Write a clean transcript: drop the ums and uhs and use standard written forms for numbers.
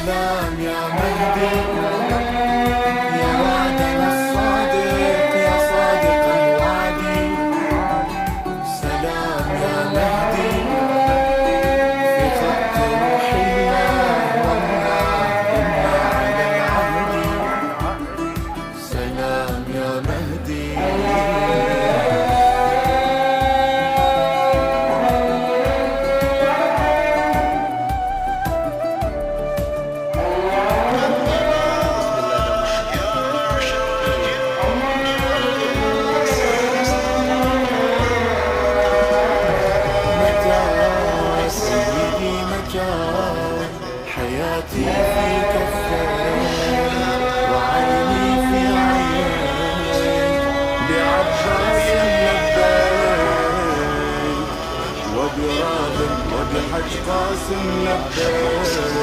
سلام يا مهدي يا وعدنا الصادق يا صادق الوعد. سلام يا مهدي في خط روح الله والله إنا على العهد. سلام يا مهدي حياتي في كفين وعيني في عينيك بعباس لبيك وبراغب وبحج قاسم لبيك.